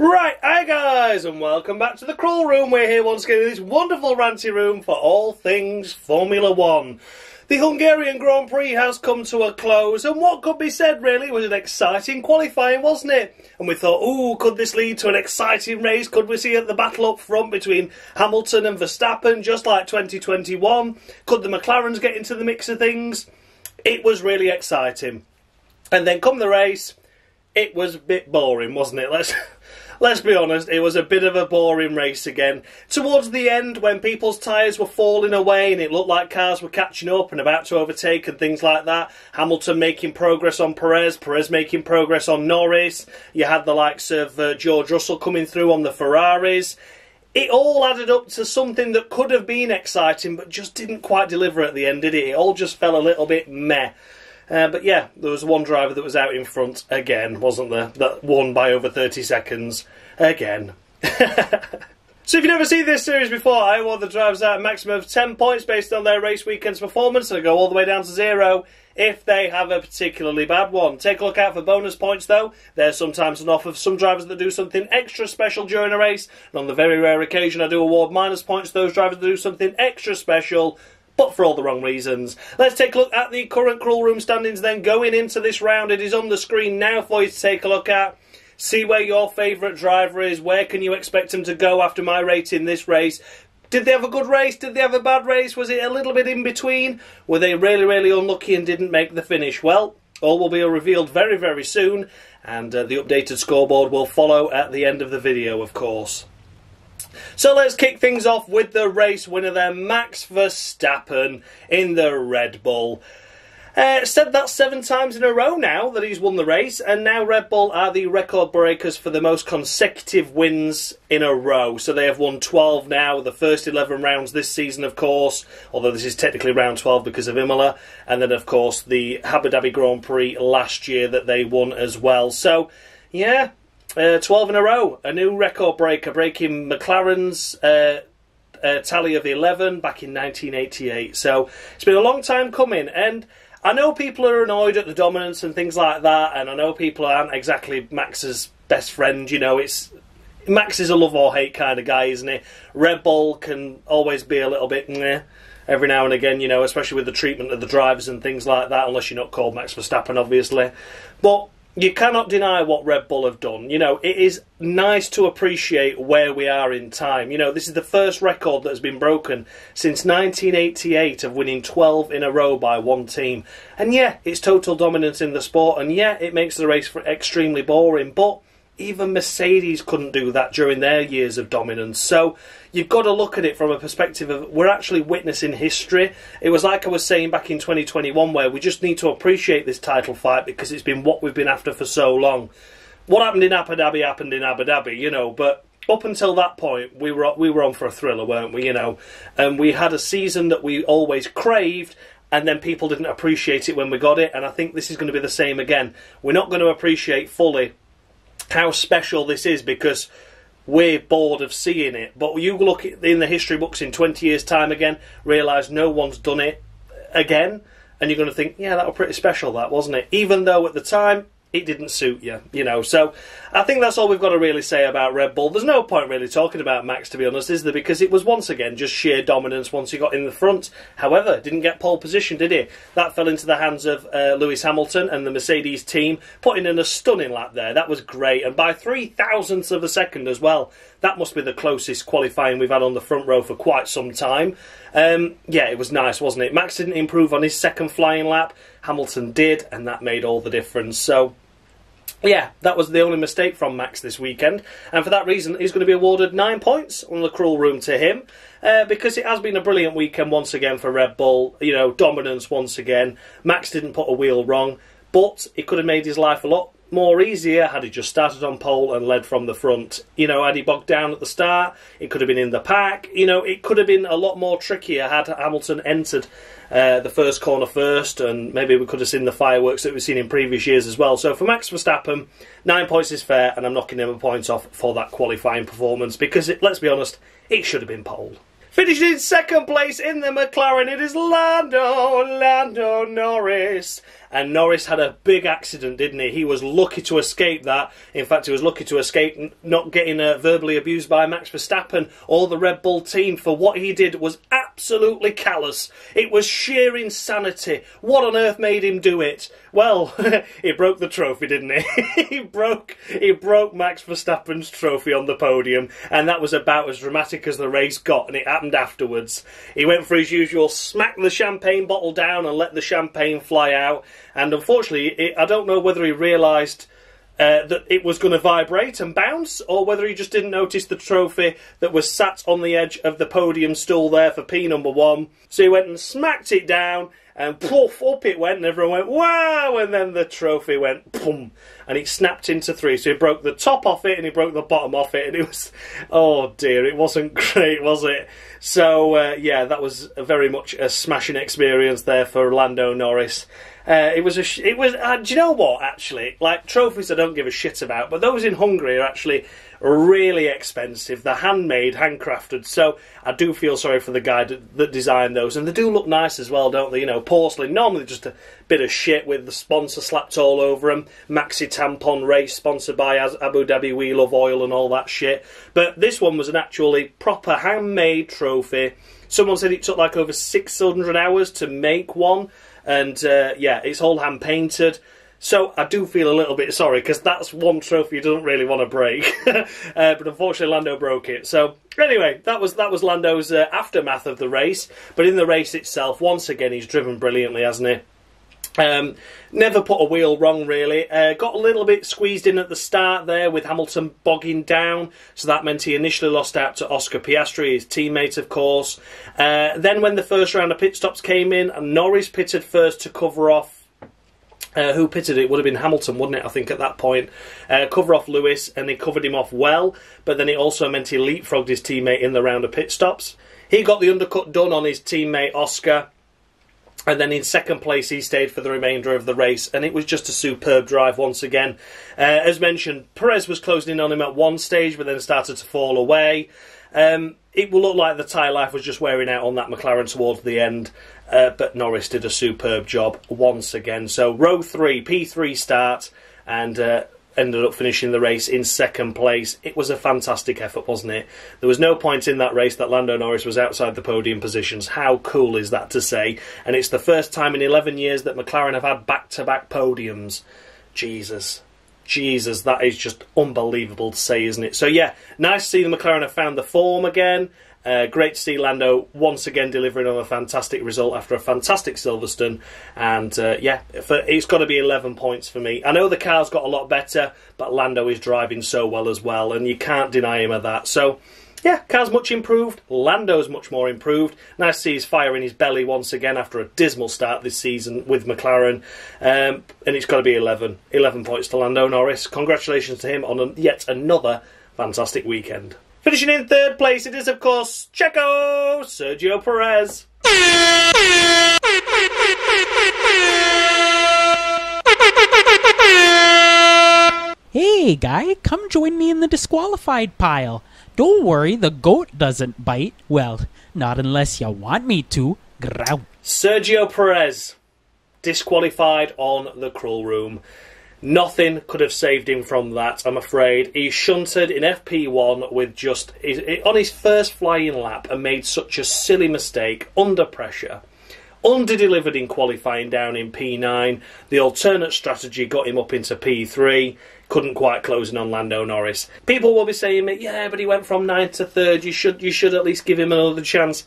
Right, hi guys, and welcome back to the Crawl Room. We're here once again in this wonderful ranty room for all things Formula One. The Hungarian Grand Prix has come to a close, and what could be said really was an exciting qualifying, wasn't it? And we thought, ooh, could this lead to an exciting race? Could we see the battle up front between Hamilton and Verstappen, just like 2021? Could the McLarens get into the mix of things? It was really exciting. And then come the race, it was a bit boring, wasn't it? Let's be honest, it was a bit of a boring race again. Towards the end, when people's tyres were falling away and it looked like cars were catching up and about to overtake and things like that, Hamilton making progress on Perez, Perez making progress on Norris, you had the likes of George Russell coming through on the Ferraris. It all added up to something that could have been exciting but just didn't quite deliver at the end, did it? It all just fell a little bit meh. But yeah, there was one driver that was out in front again, wasn't there? That won by over 30 seconds again. So if you've never seen this series before, I award the drivers out a maximum of 10 points based on their race weekend's performance, and I go all the way down to 0 if they have a particularly bad one. Take a look out for bonus points though. There's sometimes an offer for some drivers that do something extra special during a race, and on the very rare occasion I do award minus points to those drivers that do something extra special, but for all the wrong reasons. Let's take a look at the current Crawl Room standings then going into this round. It is on the screen now for you to take a look at. See where your favourite driver is. Where can you expect them to go after my rating this race? Did they have a good race? Did they have a bad race? Was it a little bit in between? Were they really, really unlucky and didn't make the finish? Well, all will be revealed very, very soon, and the updated scoreboard will follow at the end of the video, of course. So let's kick things off with the race winner there, Max Verstappen in the Red Bull. Said that 7 times in a row now that he's won the race, and now Red Bull are the record breakers for the most consecutive wins in a row. So they have won 12 now, the first 11 rounds this season, of course, although this is technically round 12 because of Imola, and then, of course, the Abu Dhabi Grand Prix last year that they won as well. So, yeah, 12 in a row, a new record breaker, breaking McLaren's tally of 11 back in 1988. So it's been a long time coming, and I know people are annoyed at the dominance and things like that, and I know people aren't exactly Max's best friend. You know, Max is a love or hate kind of guy, isn't he? Red Bull can always be a little bit meh every now and again, you know, especially with the treatment of the drivers and things like that, unless you're not called Max Verstappen, obviously. But you cannot deny what Red Bull have done. You know, it is nice to appreciate where we are in time. You know, this is the first record that has been broken since 1988 of winning 12 in a row by one team. And yeah, it's total dominance in the sport, and yeah, it makes the race extremely boring, but even Mercedes couldn't do that during their years of dominance. So you've got to look at it from a perspective of we're actually witnessing history. It was like I was saying back in 2021, where we just need to appreciate this title fight because it's been what we've been after for so long. What happened in Abu Dhabi, you know, but up until that point, we were on for a thriller, weren't we, you know? And we had a season that we always craved, and then people didn't appreciate it when we got it, and I think this is going to be the same again. We're not going to appreciate fully how special this is because we're bored of seeing it. But you look in the history books in 20 years' time again, realise no one's done it again, and you're going to think, yeah, that was pretty special, that, wasn't it? Even though at the time it didn't suit you, you know. So I think that's all we've got to really say about Red Bull. There's no point really talking about Max, to be honest, is there? Because it was once again just sheer dominance once he got in the front. However, didn't get pole position, did he? That fell into the hands of Lewis Hamilton and the Mercedes team, putting in a stunning lap there. That was great, and by 0.003 of a second as well. That must be the closest qualifying we've had on the front row for quite some time. Yeah, it was nice, wasn't it? Max didn't improve on his second flying lap. Hamilton did, and that made all the difference. So yeah, that was the only mistake from Max this weekend, and for that reason he's going to be awarded 9 points on the Crawl Room to him, because it has been a brilliant weekend once again for Red Bull. You know, dominance once again. Max didn't put a wheel wrong, but it could have made his life a lot more easier had he just started on pole and led from the front. You know, had he bogged down at the start, it could have been in the pack. You know, it could have been a lot more trickier had Hamilton entered the first corner first, and maybe we could have seen the fireworks that we've seen in previous years as well. So for Max Verstappen, 9 points is fair, and I'm knocking him a point off for that qualifying performance because, let's be honest, it should have been pole. Finishing in second place in the McLaren, it is Lando Norris. and Norris had a big accident, didn't he? He was lucky to escape that. In fact, he was lucky to escape not getting verbally abused by Max Verstappen or the Red Bull team, for what he did was absolutely callous. It was sheer insanity. What on earth made him do it? Well, he broke the trophy, didn't he? he broke Max Verstappen's trophy on the podium, and that was about as dramatic as the race got, and it happened afterwards. He went for his usual, smacked the champagne bottle down and let the champagne fly out, and unfortunately, I don't know whether he realised that it was going to vibrate and bounce, or whether he just didn't notice the trophy that was sat on the edge of the podium stool there for P number 1. So he went and smacked it down, and poof, up it went, and everyone went, wow, and then the trophy went, boom, and it snapped into 3. So he broke the top off it, and he broke the bottom off it, and it was, oh dear, it wasn't great, was it? So, yeah, that was very much a smashing experience there for Lando Norris. Do you know what, actually? Like, trophies I don't give a shit about, but those in Hungary are actually really expensive. They're handmade, handcrafted, so I do feel sorry for the guy that designed those. And they do look nice as well, don't they? You know, porcelain, normally just a bit of shit with the sponsor slapped all over them. Maxi Tampon Race, sponsored by Abu Dhabi We Love Oil and all that shit. But this one was an actually proper handmade trophy. Someone said it took like over 600 hours to make one. And, yeah, it's all hand-painted. So I do feel a little bit sorry, because that's one trophy you don't really want to break. But unfortunately, Lando broke it. So, anyway, that was Lando's aftermath of the race. But in the race itself, once again, he's driven brilliantly, hasn't he? Never put a wheel wrong, really. Got a little bit squeezed in at the start there with Hamilton bogging down, so that meant he initially lost out to Oscar Piastri, his teammate, of course. Then when the first round of pit stops came in, Norris pitted first to cover off who pitted it? Would have been Hamilton, wouldn't it, I think, at that point. Cover off Lewis, and he covered him off well, but then it also meant he leapfrogged his teammate in the round of pit stops. He got the undercut done on his teammate Oscar, and then in second place he stayed for the remainder of the race, and it was just a superb drive once again. As mentioned, Perez was closing in on him at one stage, but then started to fall away. It will look like the tyre life was just wearing out on that McLaren towards the end, but Norris did a superb job once again. So row 3, P3 start, and ended up finishing the race in second place. It was a fantastic effort, wasn't it? There was no point in that race that Lando Norris was outside the podium positions. How cool is that to say? And it's the first time in 11 years that McLaren have had back-to-back podiums. Jesus, that is just unbelievable to say, isn't it? So yeah, nice to see the McLaren have found the form again. Great to see Lando once again delivering on a fantastic result after a fantastic Silverstone. And yeah, it's got to be 11 points for me. I know the car's got a lot better, but Lando is driving so well as well, and you can't deny him of that. So yeah, car's much improved, Lando's much more improved. Nice to see his fire in his belly once again after a dismal start this season with McLaren. And it's got to be 11 points to Lando Norris. Congratulations to him on yet another fantastic weekend. Finishing in third place, it is, of course, Checo Sergio Perez. Hey, guy, come join me in the disqualified pile. Don't worry, the goat doesn't bite. Well, not unless you want me to. Growl. Sergio Perez, disqualified on the Crawl Room. Nothing could have saved him from that, I'm afraid. He shunted in FP1 with just on his first flying lap and made such a silly mistake under pressure. Under-delivered in qualifying down in P9. The alternate strategy got him up into P3. Couldn't quite close in on Lando Norris. People will be saying, yeah, but he went from 9th to 3rd. You should at least give him another chance.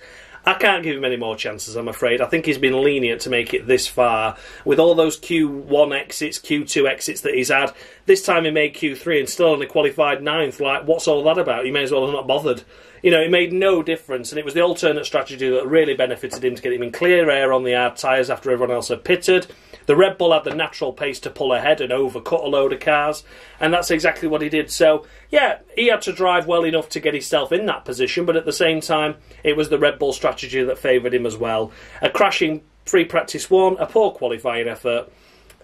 I can't give him any more chances, I'm afraid. I think he's been lenient to make it this far. With all those Q1 exits, Q2 exits that he's had, this time he made Q3 and still only qualified 9th. Like, what's all that about? He may as well have not bothered. You know, it made no difference, and it was the alternate strategy that really benefited him to get him in clear air on the hard tyres after everyone else had pitted. The Red Bull had the natural pace to pull ahead and overcut a load of cars, and that's exactly what he did. So, yeah, he had to drive well enough to get himself in that position, but at the same time, it was the Red Bull strategy that favoured him as well. A crashing free practice 1, a poor qualifying effort,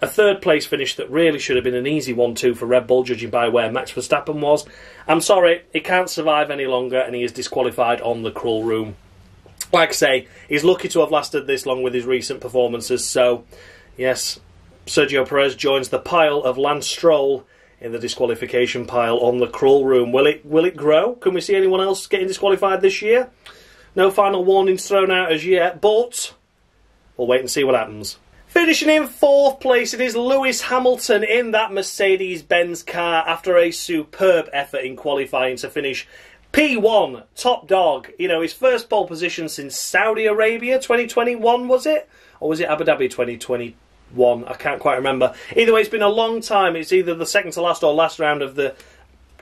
a third place finish that really should have been an easy 1-2 for Red Bull, judging by where Max Verstappen was. I'm sorry, he can't survive any longer, and he is disqualified on the Crawl Room. Like I say, he's lucky to have lasted this long with his recent performances, so yes, Sergio Perez joins the pile of Lance Stroll in the disqualification pile on the Crawl Room. Will it grow? Can we see anyone else getting disqualified this year? No final warnings thrown out as yet, but we'll wait and see what happens. Finishing in 4th place, it is Lewis Hamilton in that Mercedes-Benz car after a superb effort in qualifying to finish P1, top dog. You know, his first pole position since Saudi Arabia 2021, was it? Or was it Abu Dhabi 2021? I can't quite remember. Either way, it's been a long time. It's either the second to last or last round of the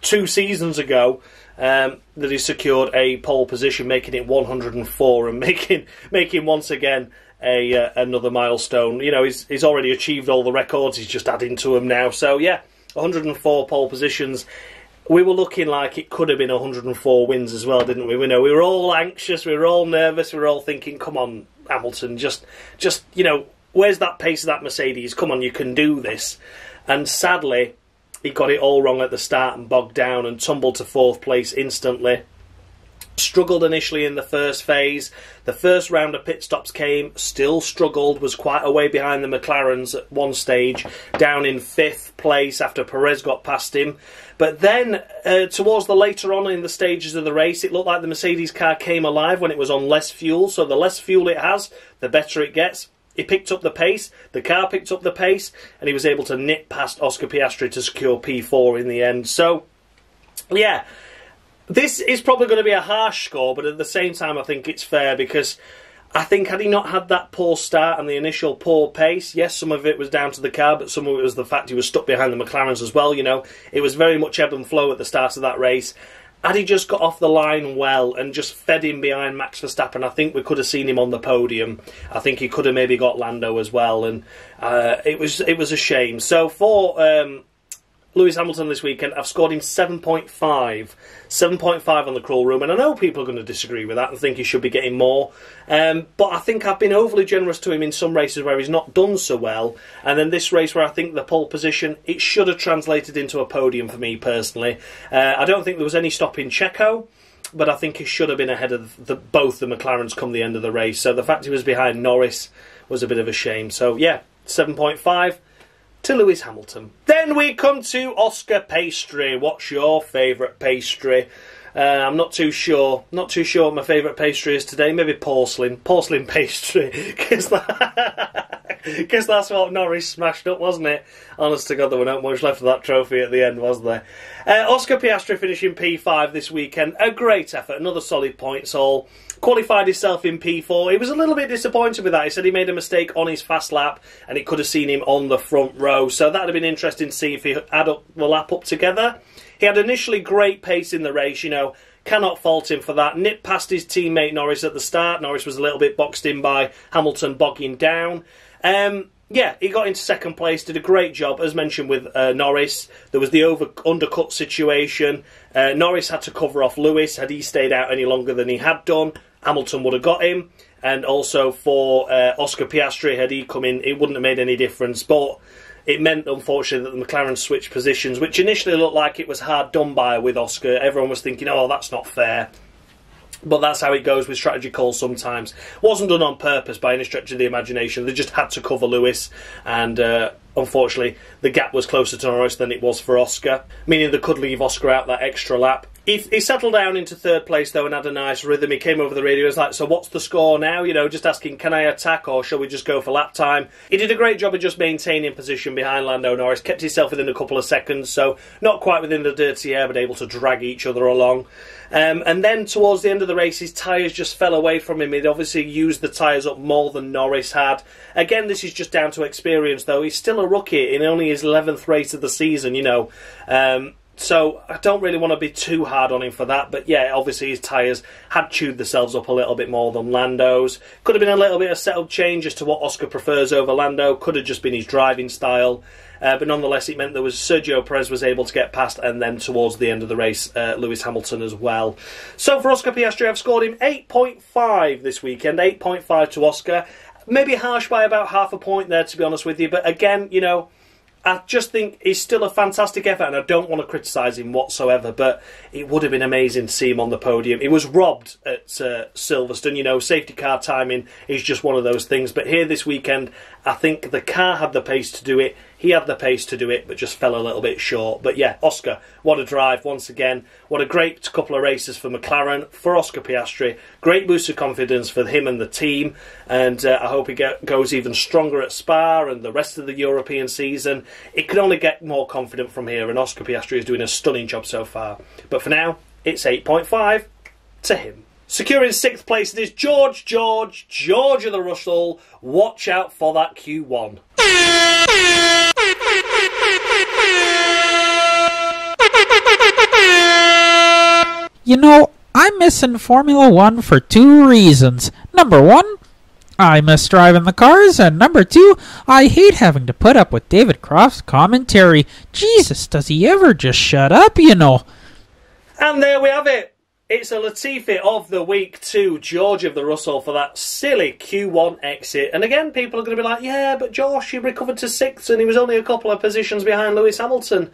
2 seasons ago that he secured a pole position, making it 104 and making once again another milestone. You know, he's already achieved all the records. He's just adding to them now. So yeah, 104 pole positions. We were looking like it could have been 104 wins as well, didn't we? We were all anxious, we were all nervous, we were all thinking, come on, Hamilton, just you know, where's that pace of that Mercedes? Come on, you can do this. And sadly, he got it all wrong at the start and bogged down and tumbled to 4th place instantly. Struggled initially in the first phase. The first round of pit stops came, still struggled, was quite a way behind the McLarens at one stage, down in 5th place after Perez got past him. But then, towards the later on in the stages of the race, it looked like the Mercedes car came alive when it was on less fuel. So the less fuel it has, the better it gets. He picked up the pace, the car picked up the pace, and he was able to nip past Oscar Piastri to secure P4 in the end. So, yeah, this is probably going to be a harsh score, but at the same time I think it's fair, because I think had he not had that poor start and the initial poor pace, yes, some of it was down to the car, but some of it was the fact he was stuck behind the McLarens as well. You know, it was very much ebb and flow at the start of that race. Had he just got off the line well and just fed him behind Max Verstappen, I think we could have seen him on the podium. I think he could have maybe got Lando as well, and it was a shame. So for Lewis Hamilton this weekend, I've scored him 7.5. 7.5 on the Crawl Room, and I know people are going to disagree with that and think he should be getting more. But I think I've been overly generous to him in some races where he's not done so well. And then this race where I think the pole position, it should have translated into a podium for me personally. I don't think there was any stopping Checo, but I think he should have been ahead of both the McLarens come the end of the race. So the fact he was behind Norris was a bit of a shame. So yeah, 7.5. to Lewis Hamilton. Then we come to Oscar Piastri. What's your favourite pastry? I'm not too sure. Not too sure what my favourite pastry is today. Maybe porcelain pastry, because that's what Norris smashed up, wasn't it? Honest to God, there were not much left of that trophy at the end, was there? Oscar Piastri finishing P5 this weekend. A great effort, another solid points haul. Qualified himself in P4. He was a little bit disappointed with that. He said he made a mistake on his fast lap and it could have seen him on the front row. So that would have been interesting to see if he add up the lap up together. He had initially great pace in the race, you know. Cannot fault him for that. Nipped past his teammate Norris at the start. Norris was a little bit boxed in by Hamilton bogging down. Yeah, he got into 2nd place, did a great job, as mentioned with Norris. There was the undercut situation. Norris had to cover off Lewis. Had he stayed out any longer than he had done, Hamilton would have got him. And also for Oscar Piastri, had he come in, it wouldn't have made any difference. But it meant, unfortunately, that the McLaren switched positions, which initially looked like it was hard done by with Oscar. Everyone was thinking, oh, that's not fair. But that's how it goes with strategy calls sometimes. Wasn't done on purpose by any stretch of the imagination. They just had to cover Lewis, and unfortunately the gap was closer to Norris than it was for Oscar, meaning they could leave Oscar out that extra lap. He settled down into 3rd place though and had a nice rhythm. He came over the radio, he was like, so what's the score now? You know, just asking, can I attack or shall we just go for lap time? He did a great job of just maintaining position behind Lando Norris, kept himself within a couple of seconds, so not quite within the dirty air but able to drag each other along. And then towards the end of the race, his tyres just fell away from him. He'd obviously used the tyres up more than Norris had. Again, this is just down to experience, though. He's still a rookie in only his 11th race of the season, you know. So I don't really want to be too hard on him for that. But yeah, obviously his tyres had chewed themselves up a little bit more than Lando's. Could have been a little bit of setup change as to what Oscar prefers over Lando. Could have just been his driving style. But nonetheless, it meant that Sergio Perez was able to get past, and then towards the end of the race, Lewis Hamilton as well. So for Oscar Piastri, I've scored him 8.5 this weekend, 8.5 to Oscar. Maybe harsh by about half a point there, to be honest with you. But again, you know, I just think he's still a fantastic effort, and I don't want to criticise him whatsoever, but it would have been amazing to see him on the podium. He was robbed at Silverstone. You know, safety car timing is just one of those things. But here this weekend, I think the car had the pace to do it. He had the pace to do it, but just fell a little bit short. But yeah, Oscar, what a drive once again. What a great couple of races for McLaren, for Oscar Piastri. Great boost of confidence for him and the team. And I hope he goes even stronger at Spa and the rest of the European season. It can only get more confident from here, and Oscar Piastri is doing a stunning job so far. But for now, it's 8.5 to him. Securing 6th place, it is George of the Russell. Watch out for that Q1. You know, I'm missing Formula 1 for 2 reasons. Number 1, I miss driving the cars, and number 2, I hate having to put up with David Croft's commentary. Jesus, does he ever just shut up, you know? And there we have it. It's a Latifi of the week to George of the Russell for that silly Q1 exit. And again, people are going to be like, yeah, but Josh, he recovered to 6th and he was only a couple of positions behind Lewis Hamilton.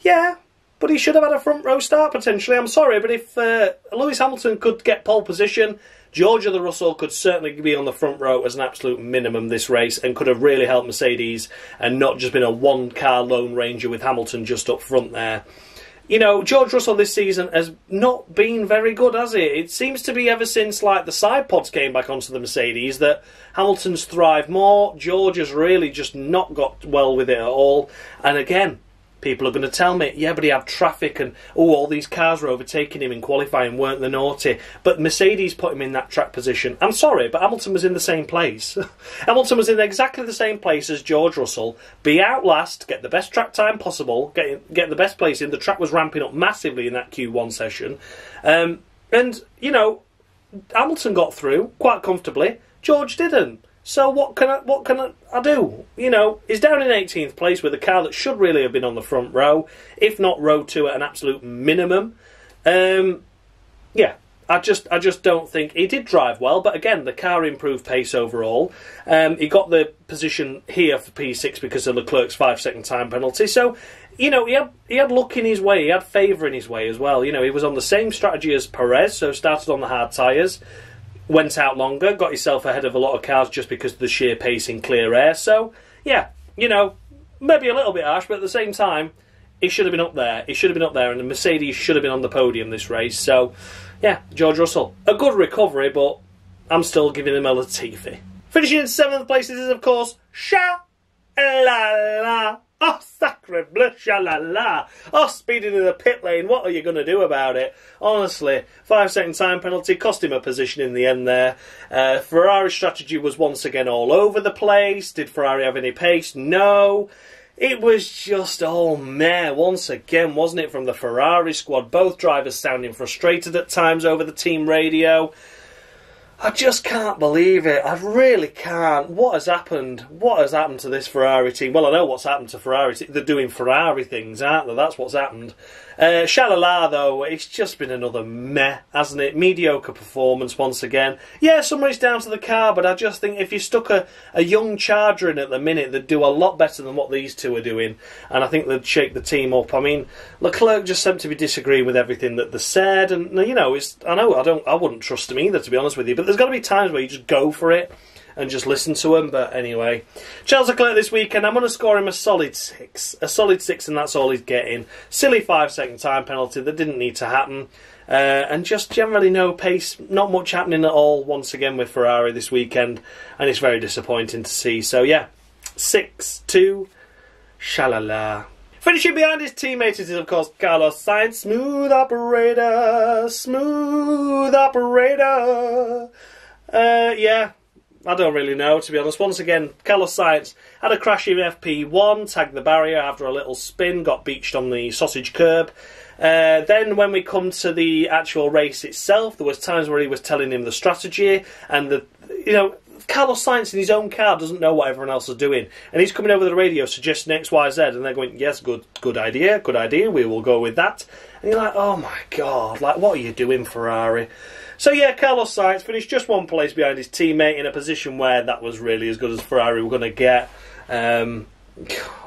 Yeah, but he should have had a front row start potentially. I'm sorry, but if Lewis Hamilton could get pole position, George of the Russell could certainly be on the front row as an absolute minimum this race and could have really helped Mercedes and not just been a one-car Lone Ranger with Hamilton just up front there. You know, George Russell this season has not been very good, has he? It seems to be ever since, like, the side pods came back onto the Mercedes that Hamilton's thrived more. George has really just not got well with it at all. And again, people are going to tell me, yeah, but he had traffic and, all these cars were overtaking him in qualifying, weren't they naughty? But Mercedes put him in that track position. I'm sorry, but Hamilton was in the same place. Hamilton was in exactly the same place as George Russell. Be out last, get the best track time possible, get the best place in. The track was ramping up massively in that Q1 session. And, you know, Hamilton got through quite comfortably. George didn't. So what can I do? You know, he's down in 18th place with a car that should really have been on the front row, if not row 2 at an absolute minimum. Yeah, I just don't think he did drive well. But again, the car improved pace overall. He got the position here for P6 because of Leclerc's 5-second time penalty. So, you know, he had luck in his way. He had favour in his way as well. You know, he was on the same strategy as Perez, so started on the hard tyres. Went out longer, got yourself ahead of a lot of cars just because of the sheer pace in clear air. So, yeah, you know, maybe a little bit harsh, but at the same time, he should have been up there. He should have been up there, and the Mercedes should have been on the podium this race. So, yeah, George Russell. A good recovery, but I'm still giving him a Latifi. Finishing in 7th place is, of course, Sha-la-la. Oh, sacre bleu, sha-la-la. Oh, speeding in the pit lane, what are you going to do about it? Honestly, 5-second time penalty cost him a position in the end there. Ferrari's strategy was once again all over the place. Did Ferrari have any pace? No. It was just all meh once again, wasn't it, from the Ferrari squad? Both drivers sounding frustrated at times over the team radio. I just can't believe it. I really can't. What has happened? What has happened to this Ferrari team? Well, I know what's happened to Ferrari. They're doing Ferrari things, aren't they? That's what's happened. Sha-la-la, though, it's just been another meh, hasn't it? Mediocre performance once again. Yeah, some of it's down to the car, but I just think if you stuck a young Charger in at the minute, they'd do a lot better than what these two are doing, and I think they'd shake the team up. I mean, Leclerc just seemed to be disagreeing with everything that they said, and, you know, I wouldn't trust him either, to be honest with you, but there's got to be times where you just go for it and just listen to him. But anyway, Charles Leclerc this weekend, I'm going to score him a solid 6. A solid 6, and that's all he's getting. Silly 5-second time penalty that didn't need to happen. And just generally no pace, not much happening at all once again with Ferrari this weekend, and it's very disappointing to see. So yeah, 6-2, sha-la-la. Finishing behind his teammate is, of course, Carlos Sainz. Smooth operator, smooth operator. Yeah, I don't really know, to be honest. Once again, Carlos Sainz had a crash in FP1, tagged the barrier after a little spin, got beached on the sausage curb. Then when we come to the actual race itself, there was times where he was telling him the strategy, and Carlos Sainz in his own car doesn't know what everyone else is doing, and he's coming over the radio suggesting X, Y, Z, and they're going, yes, good idea, we will go with that. And you're like, oh my god, like, what are you doing, Ferrari? So yeah, Carlos Sainz finished just one place behind his teammate in a position where that was really as good as Ferrari were going to get.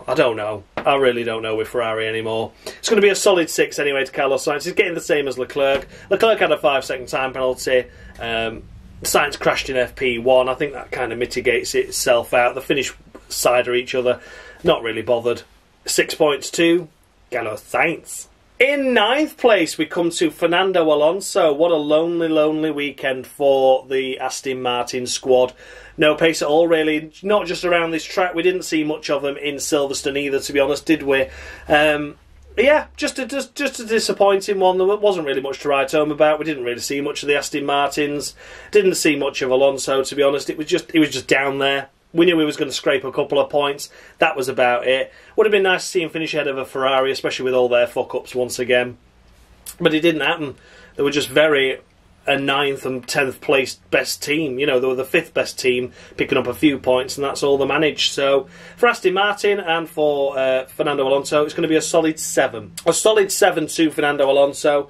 I don't know. I really don't know with Ferrari anymore. It's going to be a solid 6 anyway to Carlos Sainz. He's getting the same as Leclerc. Leclerc had a 5-second time penalty. Sainz crashed in FP1. I think that kind of mitigates itself out. The finish side of each other. Not really bothered. 6 points to Carlos Sainz. In 9th place, we come to Fernando Alonso. What a lonely, lonely weekend for the Aston Martin squad. No pace at all, really. Not just around this track. We didn't see much of them in Silverstone either, to be honest, did we? Yeah, just a disappointing one. There wasn't really much to write home about. We didn't really see much of the Aston Martins. Didn't see much of Alonso, to be honest. He was just down there. We knew he was going to scrape a couple of points. That was about it. Would have been nice to see him finish ahead of a Ferrari, especially with all their fuck-ups once again. But it didn't happen. They were just a 9th and 10th place best team. You know, they were the 5th best team, picking up a few points, and that's all they managed. So, for Aston Martin and for Fernando Alonso, it's going to be a solid 7. A solid 7 to Fernando Alonso.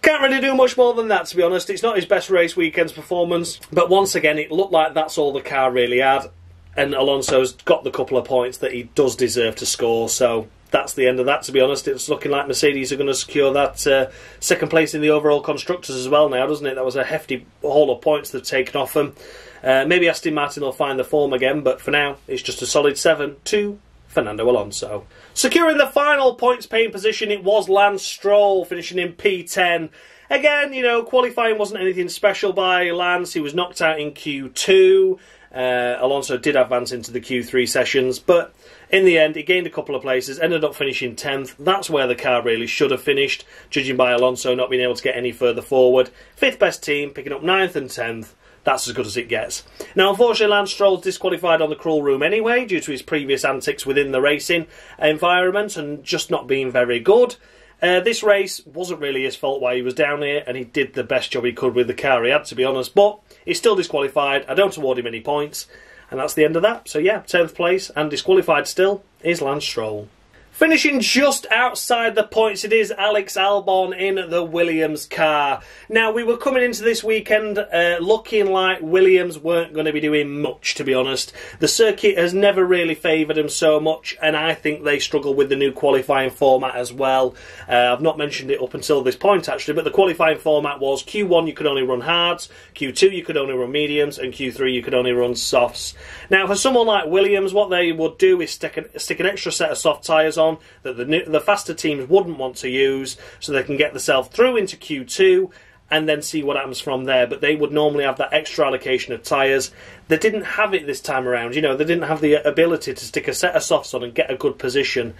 Can't really do much more than that, to be honest. It's not his best race weekend's performance, but once again, it looked like that's all the car really had, and Alonso's got the couple of points that he does deserve to score, so that's the end of that, to be honest. It's looking like Mercedes are going to secure that 2nd place in the overall constructors as well now, doesn't it? That was a hefty haul of points they've taken off them. Maybe Aston Martin will find the form again, but for now, it's just a solid 7 to Fernando Alonso. Securing the final points-paying position, it was Lance Stroll, finishing in P10. Again, you know, qualifying wasn't anything special by Lance. He was knocked out in Q2. Alonso did advance into the Q3 sessions, but in the end, he gained a couple of places, ended up finishing 10th. That's where the car really should have finished, judging by Alonso not being able to get any further forward. 5th best team, picking up 9th and 10th. That's as good as it gets. Now, unfortunately, Lance Stroll's disqualified on the crawl room anyway, due to his previous antics within the racing environment and just not being very good. This race wasn't really his fault why he was down here, and he did the best job he could with the car he had, to be honest. But he's still disqualified. I don't award him any points. And that's the end of that. So yeah, 10th place and disqualified still is Lance Stroll. Finishing just outside the points, it is Alex Albon in the Williams car. Now, we were coming into this weekend looking like Williams weren't going to be doing much, to be honest. The circuit has never really favoured them so much, and I think they struggle with the new qualifying format as well. I've not mentioned it up until this point, actually, but the qualifying format was Q1 you could only run hards, Q2 you could only run mediums, and Q3 you could only run softs. Now, for someone like Williams, what they would do is stick an extra set of soft tyres on that the faster teams wouldn't want to use, so they can get themselves through into Q2 and then see what happens from there. But they would normally have that extra allocation of tyres. They didn't have it this time around. You know, they didn't have the ability to stick a set of softs on and get a good position.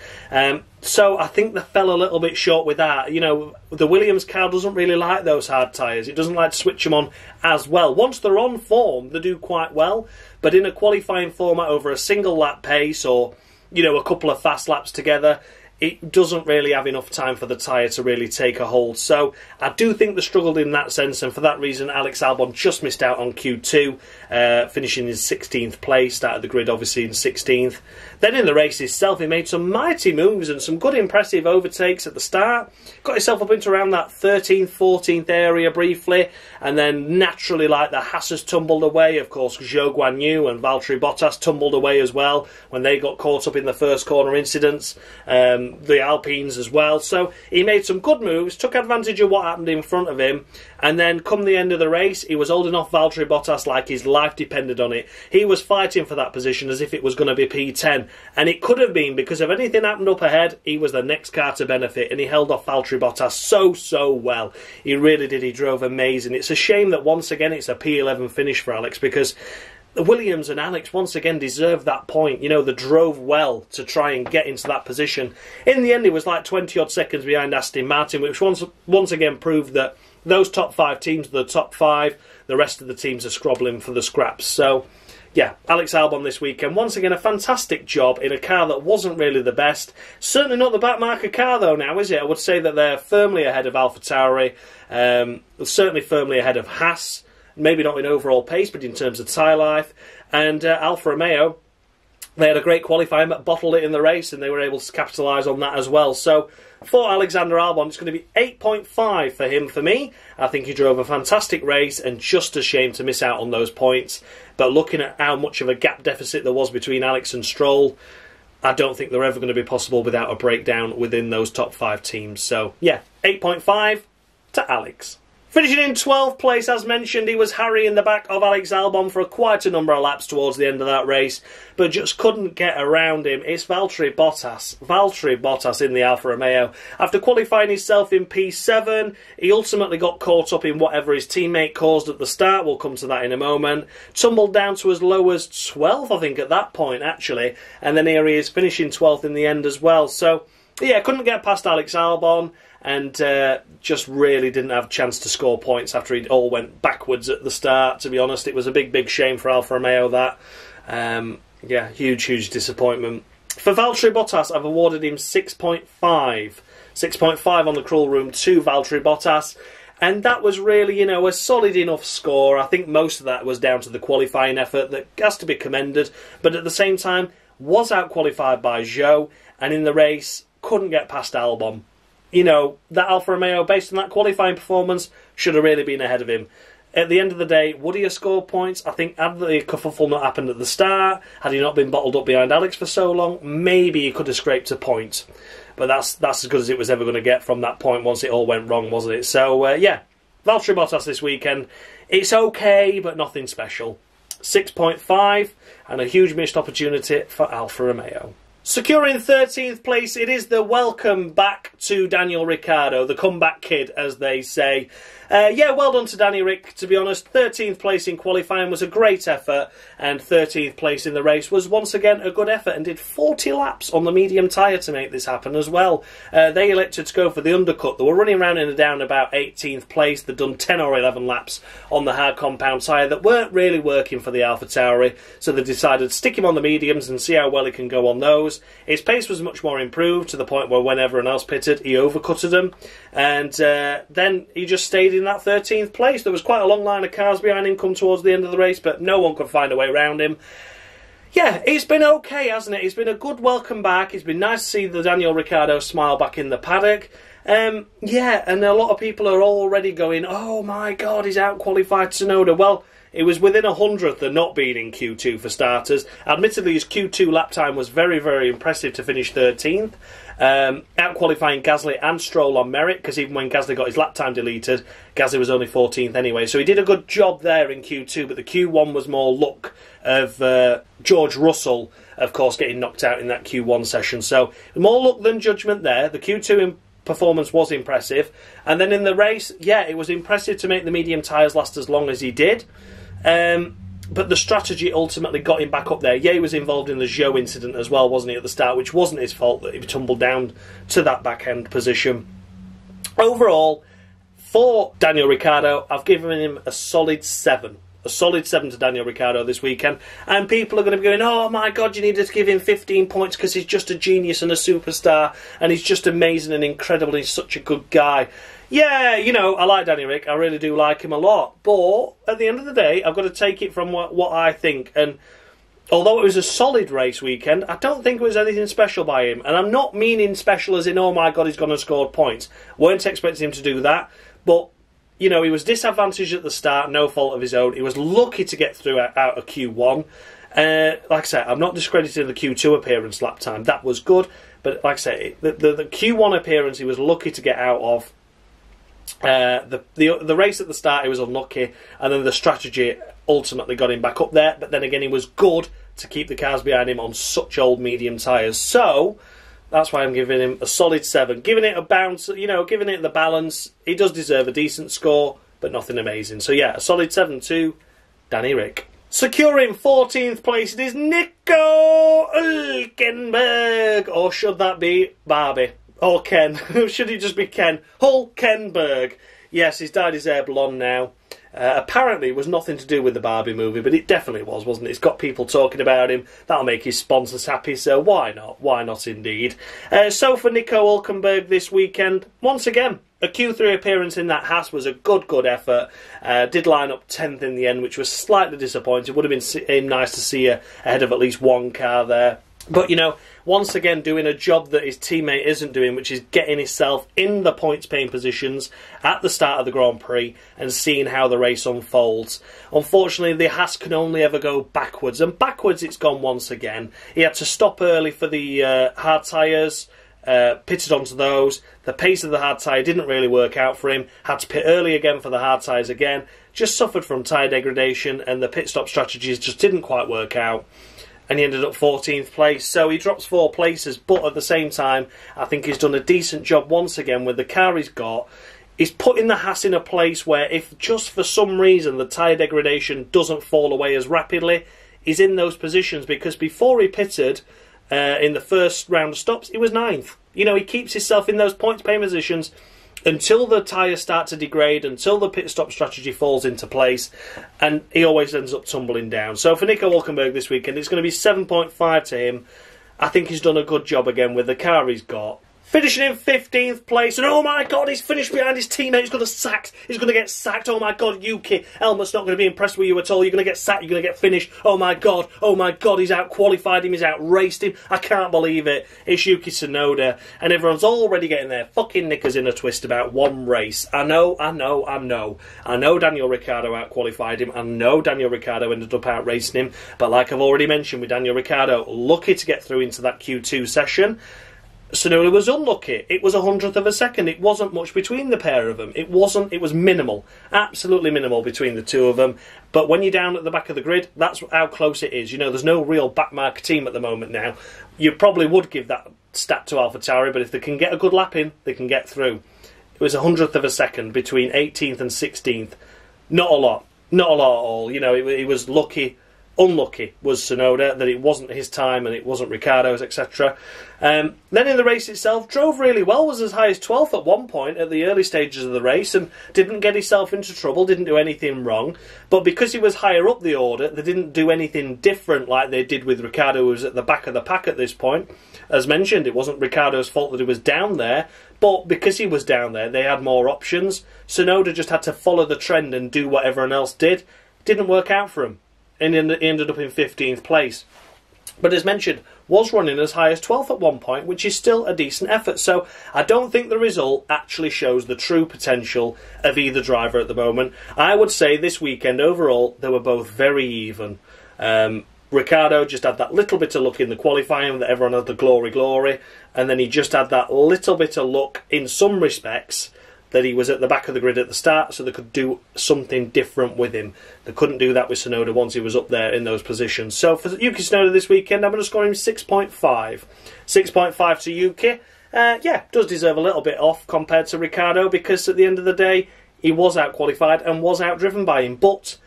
So I think they fell a little bit short with that. You know, the Williams car doesn't really like those hard tyres. It doesn't like to switch them on as well. Once they're on form, they do quite well. But in a qualifying format over a single lap pace, or you know, a couple of fast laps together, it doesn't really have enough time for the tyre to really take a hold. So I do think they struggled in that sense, and for that reason Alex Albon just missed out on Q2, finishing in 16th place, started the grid obviously in 16th. Then in the race itself he made some mighty moves and some good impressive overtakes at the start. Got himself up into around that 13th, 14th area briefly, and then naturally, like the Haas's tumbled away. Of course, Zhou Guanyu and Valtteri Bottas tumbled away as well when they got caught up in the first corner incidents. The Alpines as well. So he made some good moves, took advantage of what happened in front of him, and then come the end of the race, he was holding off Valtteri Bottas like his life depended on it. He was fighting for that position as if it was going to be P10, and it could have been, because if anything happened up ahead, he was the next car to benefit, and he held off Valtteri Bottas so well. He really did. He drove amazing. It's a shame that once again it's a P11 finish for Alex, because Williams and Alex once again deserved that point. You know, they drove well to try and get into that position. In the end, it was like 20 odd seconds behind Aston Martin, which once again proved that those top 5 teams are the top 5. The rest of the teams are scrobbling for the scraps. So yeah, Alex Albon this weekend, once again a fantastic job in a car that wasn't really the best. Certainly not the backmarker car though now, is it? I would say that they're firmly ahead of AlphaTauri, certainly firmly ahead of Haas. Maybe not in overall pace, but in terms of tyre life. And Alfa Romeo, they had a great qualifying, but bottled it in the race, and they were able to capitalise on that as well. So for Alexander Albon, it's going to be 8.5 for him for me. I think he drove a fantastic race, and just a shame to miss out on those points. But looking at how much of a gap deficit there was between Alex and Stroll, I don't think they're ever going to be possible without a breakdown within those top 5 teams. So, yeah, 8.5 to Alex. Finishing in 12th place, as mentioned, he was harrying the back of Alex Albon for quite a number of laps towards the end of that race, but just couldn't get around him. It's Valtteri Bottas. Valtteri Bottas in the Alfa Romeo. After qualifying himself in P7, he ultimately got caught up in whatever his teammate caused at the start. We'll come to that in a moment. Tumbled down to as low as 12th, I think, at that point, actually. And then here he is, finishing 12th in the end as well. So, yeah, couldn't get past Alex Albon. And just really didn't have a chance to score points after it all went backwards at the start, to be honest. It was a big, big shame for Alfa Romeo, that. Yeah, huge, huge disappointment. For Valtteri Bottas, I've awarded him 6.5. 6.5 on the Cruel Room to Valtteri Bottas. And that was really, you know, a solid enough score. I think most of that was down to the qualifying effort that has to be commended. But at the same time, was out-qualified by Zhou. And in the race, couldn't get past Albon. You know, that Alfa Romeo, based on that qualifying performance, should have really been ahead of him. At the end of the day, would he have scored points? I think had the kerfuffle not happened at the start, had he not been bottled up behind Alex for so long, maybe he could have scraped a point. But that's as good as it was ever going to get from that point once it all went wrong, wasn't it? So, yeah, Valtteri Bottas this weekend. It's okay, but nothing special. 6.5, and a huge missed opportunity for Alfa Romeo. Securing 13th place, it is the welcome back to Daniel Ricciardo, the comeback kid, as they say. Yeah, well done to Danny Rick, to be honest. 13th place in qualifying was a great effort, and 13th place in the race was once again a good effort, and did 40 laps on the medium tyre to make this happen as well. They elected to go for the undercut. They were running around in and down about 18th place. They'd done 10 or 11 laps on the hard compound tyre that weren't really working for the AlphaTauri, so they decided to stick him on the mediums and see how well he can go on those. His pace was much more improved, to the point where when everyone else pitted, he overcutted them, and then he just stayed in that 13th place. There was quite a long line of cars behind him come towards the end of the race, but no one could find a way around him. Yeah, it's been okay, hasn't it? It's been a good welcome back. It's been nice to see the Daniel Ricciardo smile back in the paddock. Yeah, and a lot of people are already going, oh my God, he's out-qualified Tsunoda. Well, it was within 100th of not being in Q2 for starters. Admittedly, his Q2 lap time was very, very impressive to finish 13th. Out-qualifying Gasly and Stroll on merit, because even when Gasly got his lap time deleted, Gasly was only 14th anyway. So he did a good job there in Q2, but the Q1 was more luck of George Russell, of course, getting knocked out in that Q1 session. So more luck than judgment there. The Q2 performance was impressive. And then in the race, yeah, it was impressive to make the medium tyres last as long as he did. But the strategy ultimately got him back up there. Yeah, he was involved in the Zhou incident as well, wasn't he, at the start, which wasn't his fault that he tumbled down to that back-end position. Overall, for Daniel Ricciardo, I've given him a solid 7. A solid 7 to Daniel Ricciardo this weekend. And people are going to be going, oh my God, you needed to give him 15 points because he's just a genius and a superstar and he's just amazing and incredible. He's such a good guy. Yeah, you know, I like Danny Rick. I really do like him a lot. But at the end of the day, I've got to take it from what I think. And although it was a solid race weekend, I don't think it was anything special by him. And I'm not meaning special as in, oh my God, he's gone and scored points. Weren't expecting him to do that. But, you know, he was disadvantaged at the start, no fault of his own. He was lucky to get through out of Q1. Like I said, I'm not discrediting the Q2 appearance lap time. That was good. But like I say, the Q1 appearance he was lucky to get out of. The race at the start he was unlucky, and then the strategy ultimately got him back up there, but then again he was good to keep the cars behind him on such old medium tyres. So that's why I'm giving him a solid 7. Giving it a bounce, you know, giving it the balance. He does deserve a decent score, but nothing amazing. So yeah, a solid 7 to Danny Rick. Securing 14th place, it is Nico Hülkenberg, or should that be Barbie? Or Ken. Should he just be Ken? Hülkenberg. Yes, he's dyed his hair blonde now. Apparently it was nothing to do with the Barbie movie, but it definitely was, wasn't it? It's got people talking about him. That'll make his sponsors happy, so why not? Why not indeed? So for Nico Hülkenberg this weekend, once again, a Q3 appearance in that Haas was a good effort. Did line up 10th in the end, which was slightly disappointing. Would have been nice to see ahead of at least one car there. But, you know, once again doing a job that his teammate isn't doing, which is getting himself in the points-paying positions at the start of the Grand Prix and seeing how the race unfolds. Unfortunately, the Haas can only ever go backwards, and backwards it's gone once again. He had to stop early for the hard tyres, pitted onto those. The pace of the hard tyre didn't really work out for him. Had to pit early again for the hard tyres again. Just suffered from tyre degradation, and the pit stop strategies just didn't quite work out. And he ended up 14th place, so he drops 4 places, but at the same time, I think he's done a decent job once again with the car he's got. He's putting the Haas in a place where if just for some reason the tyre degradation doesn't fall away as rapidly, he's in those positions, because before he pitted in the first round of stops, he was 9th. You know, he keeps himself in those points-paying positions until the tyres start to degrade, until the pit stop strategy falls into place, and he always ends up tumbling down. So for Nico Hülkenberg this weekend, it's going to be 7.5 to him. I think he's done a good job again with the car he's got. Finishing in 15th place, and oh my god, he's finished behind his teammate. He's going to get sacked. Oh my god, Yuki, Helmut's not going to be impressed with you at all. You're going to get sacked, you're going to get finished. Oh my god, he's out-qualified him, he's out-raced him. I can't believe it. It's Yuki Tsunoda, and everyone's already getting their fucking knickers in a twist about one race. I know Daniel Ricciardo out-qualified him. I know Daniel Ricciardo ended up out-racing him, but like I've already mentioned with Daniel Ricciardo, lucky to get through into that Q2 session. Tsunoda was unlucky. It was 100th of a second. It wasn't much between the pair of them. It was minimal. Absolutely minimal between the two of them. But when you're down at the back of the grid, that's how close it is. You know, there's no real backmark team at the moment now. You probably would give that stat to AlphaTauri, but if they can get a good lap in, they can get through. It was 100th of a second between 18th and 16th. Not a lot. Not a lot at all. You know, it was lucky. Unlucky was Tsunoda that it wasn't his time and it wasn't Ricciardo's, etc. Then in the race itself, drove really well, was as high as 12th at one point at the early stages of the race and didn't get himself into trouble, didn't do anything wrong. But because he was higher up the order, they didn't do anything different like they did with Ricciardo, who was at the back of the pack at this point. As mentioned, it wasn't Ricciardo's fault that he was down there, but because he was down there, they had more options. Tsunoda just had to follow the trend and do what everyone else did. Didn't work out for him. And he ended up in 15th place. But as mentioned, was running as high as 12th at one point, which is still a decent effort. So I don't think the result actually shows the true potential of either driver at the moment. I would say this weekend overall, they were both very even. Ricciardo just had that little bit of luck in the qualifying, that everyone had the glory, and then he just had that little bit of luck in some respects that he was at the back of the grid at the start, so they could do something different with him. They couldn't do that with Tsunoda once he was up there in those positions. So for Yuki Tsunoda this weekend, I'm going to score him 6.5. 6.5 to Yuki. Does deserve a little bit off compared to Ricciardo, because at the end of the day, he was out-qualified and was out-driven by him. But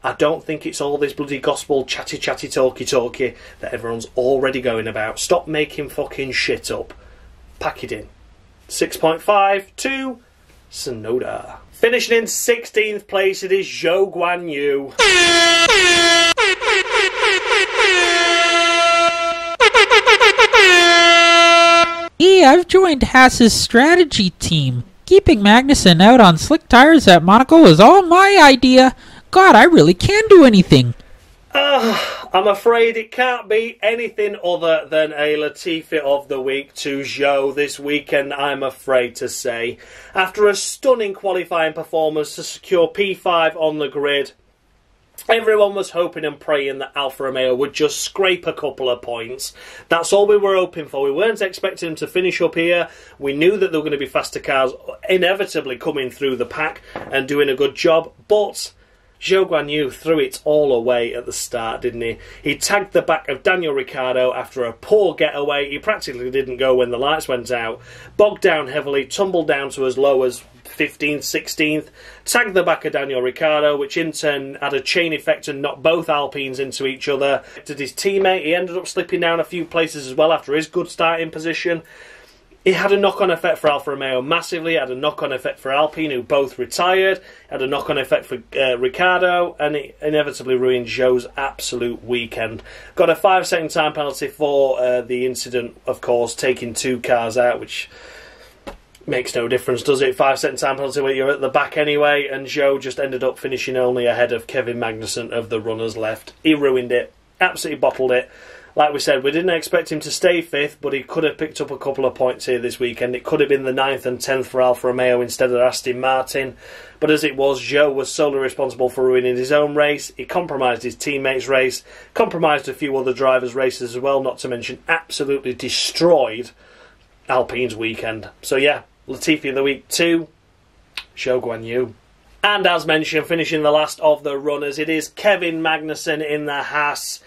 I don't think it's all this bloody gospel chatty, talky that everyone's already going about. Stop making fucking shit up. Pack it in. 6.5 to Tsunoda. Finishing in 16th place, it is Zhou Guanyu. I've joined Haas's strategy team. Keeping Magnussen out on slick tires at Monaco was all my idea. God, I really can do anything. I'm afraid it can't be anything other than a Latifi of the week to Zhou this weekend, I'm afraid to say. After a stunning qualifying performance to secure P5 on the grid, everyone was hoping and praying that Alfa Romeo would just scrape a couple of points. That's all we were hoping for. We weren't expecting them to finish up here. We knew that there were going to be faster cars inevitably coming through the pack and doing a good job, but Zhou Guanyu threw it all away at the start, didn't he? He tagged the back of Daniel Ricciardo after a poor getaway. He practically didn't go when the lights went out. Bogged down heavily, tumbled down to as low as 15th, 16th. Tagged the back of Daniel Ricciardo, which in turn had a chain effect and knocked both Alpines into each other. To his teammate, he ended up slipping down a few places as well after his good starting position. It had a knock-on effect for Alfa Romeo massively. It had a knock-on effect for Alpine, who both retired. It had a knock-on effect for Ricciardo, and it inevitably ruined Zhou's absolute weekend. Got a 5-second time penalty for the incident, of course, taking 2 cars out, which makes no difference, does it? 5-second time penalty when you're at the back anyway, and Zhou just ended up finishing only ahead of Kevin Magnussen of the runners left. He ruined it. Absolutely bottled it. like we said, we didn't expect him to stay 5th, but he could have picked up a couple of points here this weekend. It could have been the 9th and 10th for Alfa Romeo instead of Aston Martin. But as it was, Zhou was solely responsible for ruining his own race. He compromised his teammates' race, compromised a few other drivers' races as well, not to mention absolutely destroyed Alpine's weekend. So yeah, Latifi of the week 2, Zhou Guanyu. And as mentioned, finishing the last of the runners, it is Kevin Magnussen in the Haas.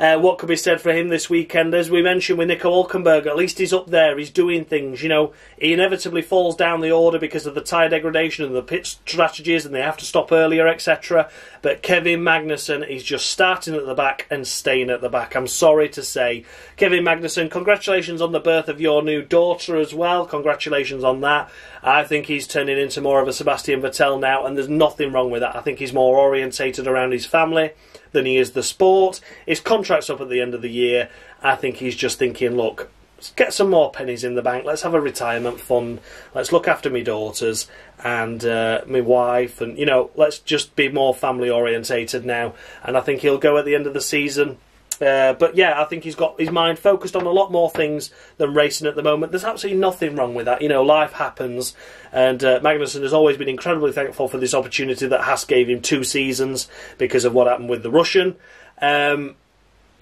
What could be said for him this weekend? As we mentioned with Nico Hülkenberg, at least he's up there, he's doing things. You know, he inevitably falls down the order because of the tyre degradation and the pit strategies, and they have to stop earlier, etc. But Kevin Magnussen is just starting at the back and staying at the back. I'm sorry to say. Kevin Magnussen, congratulations on the birth of your new daughter as well. Congratulations on that. I think he's turning into more of a Sebastian Vettel now, and there's nothing wrong with that. I think he's more orientated around his family than he is the sport. His contract's up at the end of the year. I think he's just thinking, look, let's get some more pennies in the bank. Let's have a retirement fund. Let's look after my daughters and my wife. And, you know, let's just be more family orientated now. And I think he'll go at the end of the season. But yeah, I think he's got his mind focused on a lot more things than racing at the moment. There's absolutely nothing wrong with that. You know, life happens, and Magnussen has always been incredibly thankful for this opportunity that Haas gave him 2 seasons because of what happened with the Russian.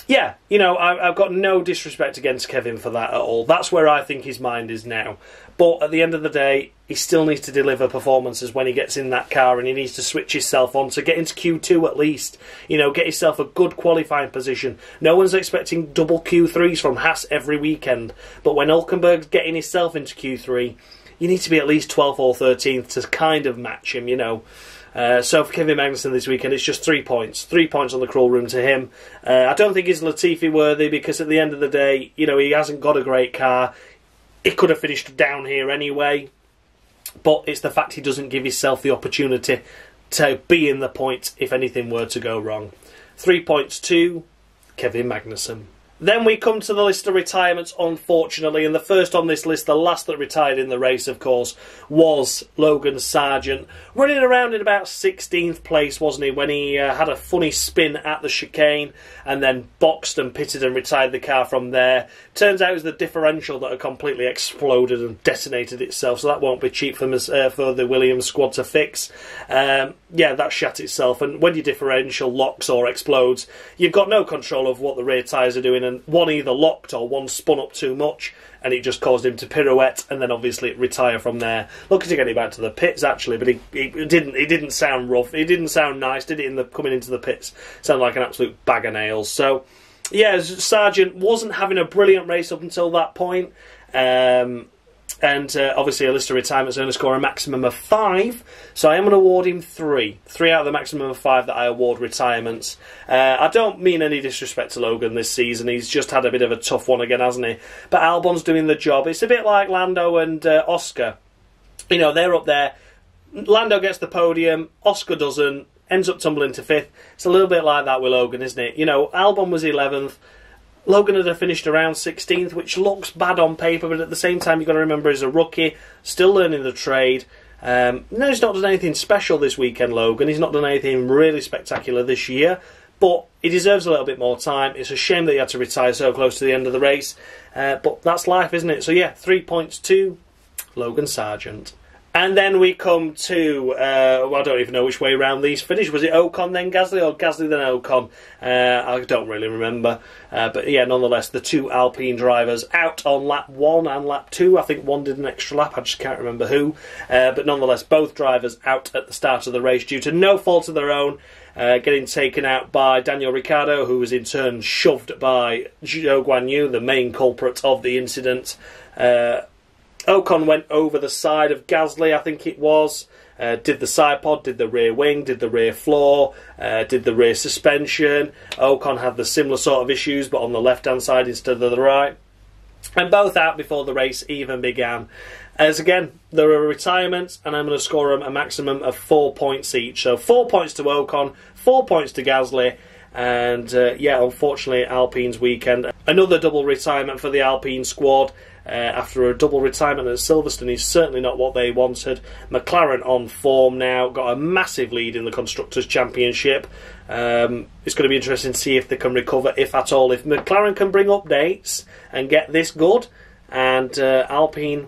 Yeah, you know, I've got no disrespect against Kevin for that at all. That's where I think his mind is now. But at the end of the day, he still needs to deliver performances when he gets in that car, and he needs to switch himself on to get into Q2 at least. You know, get himself a good qualifying position. No one's expecting double Q3s from Haas every weekend. But when Hülkenberg's getting himself into Q3, you need to be at least 12th or 13th to kind of match him, you know. So for Kevin Magnussen this weekend, it's just 3 points. 3 points on the crawl room to him. I don't think he's Latifi worthy because at the end of the day, you know, he hasn't got a great car. He could have finished down here anyway. But it's the fact he doesn't give himself the opportunity to be in the point if anything were to go wrong. 3 points to Kevin Magnussen. Then we come to the list of retirements, unfortunately, and the first on this list, the last that retired in the race, of course, was Logan Sargent, running around in about 16th place, wasn't he, when he had a funny spin at the chicane and then boxed and pitted and retired the car from there. Turns out it was the differential that had completely exploded and detonated itself, so that won't be cheap for the Williams squad to fix. Yeah, that shat itself, and when your differential locks or explodes, you've got no control of what the rear tyres are doing, and one either locked or one spun up too much, and it just caused him to pirouette and then obviously retire from there. Looking to get him back to the pits actually, but he didn't sound rough. He didn't sound nice, did it? Coming into the pits, sounded like an absolute bag of nails. So yeah, Sargent wasn't having a brilliant race up until that point. And obviously a list of retirements going to score a maximum of 5, so I am going to award him 3 out of the maximum of 5 that I award retirements. I don't mean any disrespect to Logan this season. He's just had a bit of a tough one again, hasn't he? But Albon's doing the job. It's a bit like Lando and Oscar. You know, they're up there. Lando gets the podium, Oscar doesn't, ends up tumbling to 5th. It's a little bit like that with Logan, isn't it? You know, Albon was 11th. Logan had finished around 16th, which looks bad on paper, but at the same time you've got to remember he's a rookie, still learning the trade. No, he's not done anything special this weekend, Logan. He's not done anything really spectacular this year, but he deserves a little bit more time. It's a shame that he had to retire so close to the end of the race, but that's life, isn't it? So yeah, 3 points to Logan Sargent. And then we come to, well, I don't even know which way round these finished. Was it Ocon then Gasly or Gasly then Ocon? I don't really remember. But yeah, nonetheless, the 2 Alpine drivers out on lap 1 and lap 2. I think one did an extra lap, I just can't remember who. But nonetheless, both drivers out at the start of the race due to no fault of their own. Getting taken out by Daniel Ricciardo, who was in turn shoved by Zhou Guanyu, the main culprit of the incident. Ocon went over the side of Gasly, I think it was, did the side pod, did the rear wing, did the rear floor, did the rear suspension. Ocon had the similar sort of issues, but on the left-hand side instead of the right. And both out before the race even began. As again, there are retirements, and I'm going to score them a maximum of 4 points each. So 4 points to Ocon, 4 points to Gasly, and yeah, unfortunately, Alpine's weekend. Another double retirement for the Alpine squad. after a double retirement at Silverstone. He's certainly not what they wanted. McLaren on form now, got a massive lead in the Constructors' Championship. It's going to be interesting to see if they can recover, if at all. If McLaren can bring updates and get this good, and Alpine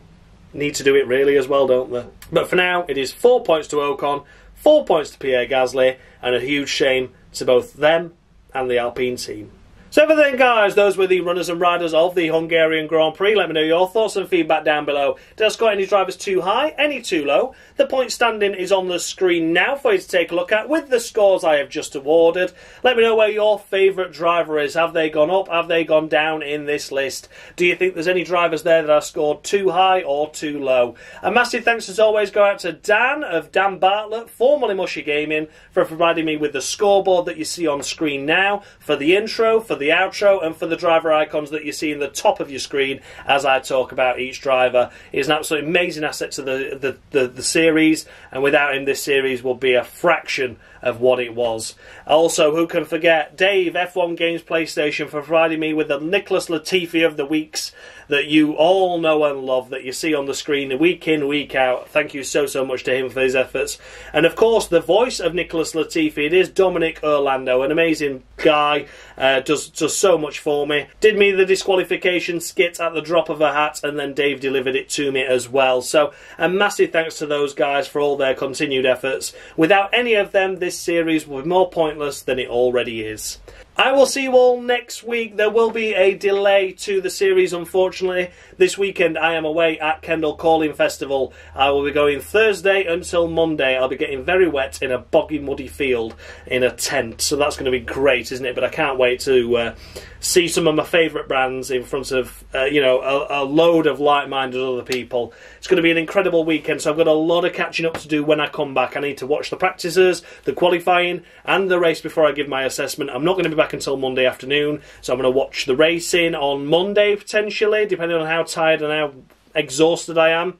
need to do it really as well, don't they? But for now, it is 4 points to Ocon, 4 points to Pierre Gasly, and a huge shame to both them and the Alpine team. So everything, guys, those were the runners and riders of the Hungarian Grand Prix. Let me know your thoughts and feedback down below. Did I score any drivers too high, any too low? The point standing is on the screen now for you to take a look at with the scores I have just awarded. Let me know where your favourite driver is. Have they gone up? Have they gone down in this list? Do you think there's any drivers there that I scored too high or too low? A massive thanks as always go out to Dan of Dan Bartlett, formerly Mushy Gaming, for providing me with the scoreboard that you see on screen now, for the intro, for the outro, and for the driver icons that you see in the top of your screen as I talk about each driver. He's an absolutely amazing asset to the series, and without him this series will be a fraction of what it was. Also, who can forget Dave, F1 Games PlayStation, for providing me with the Nicholas Latifi of the weeks that you all know and love, that you see on the screen week in, week out. Thank you so much to him for his efforts. And of course, the voice of Nicholas Latifi, it is Dominic Orlando, an amazing guy, does so much for me. Did me the disqualification skit at the drop of a hat, and then Dave delivered it to me as well. So a massive thanks to those guys for all their continued efforts. Without any of them, this series will be more pointless than it already is. I will see you all next week. There will be a delay to the series, unfortunately. This weekend I am away at Kendal Calling Festival. I will be going Thursday until Monday. I'll be getting very wet in a boggy, muddy field in a tent. So that's going to be great, isn't it? But I can't wait to see some of my favourite brands in front of, a load of like-minded other people. It's going to be an incredible weekend, so I've got a lot of catching up to do when I come back. I need to watch the practices, the qualifying, and the race before I give my assessment. I'm not going to be back until Monday afternoon, so I'm going to watch the racing on Monday, potentially, depending on how tired and how exhausted I am.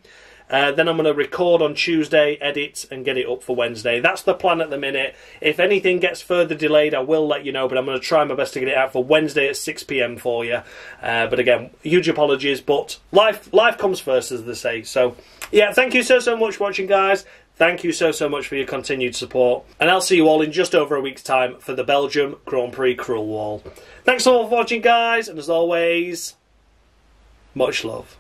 Then I'm going to record on Tuesday, edit, and get it up for Wednesday. That's the plan at the minute. If anything gets further delayed, I will let you know, but I'm going to try my best to get it out for Wednesday at 6 PM for you. But again, huge apologies, but life comes first, as they say. So, yeah, thank you so much for watching, guys. Thank you so much for your continued support. And I'll see you all in just over a week's time for the Belgium Grand Prix Cruel Wall. Thanks all for watching, guys, and as always, much love.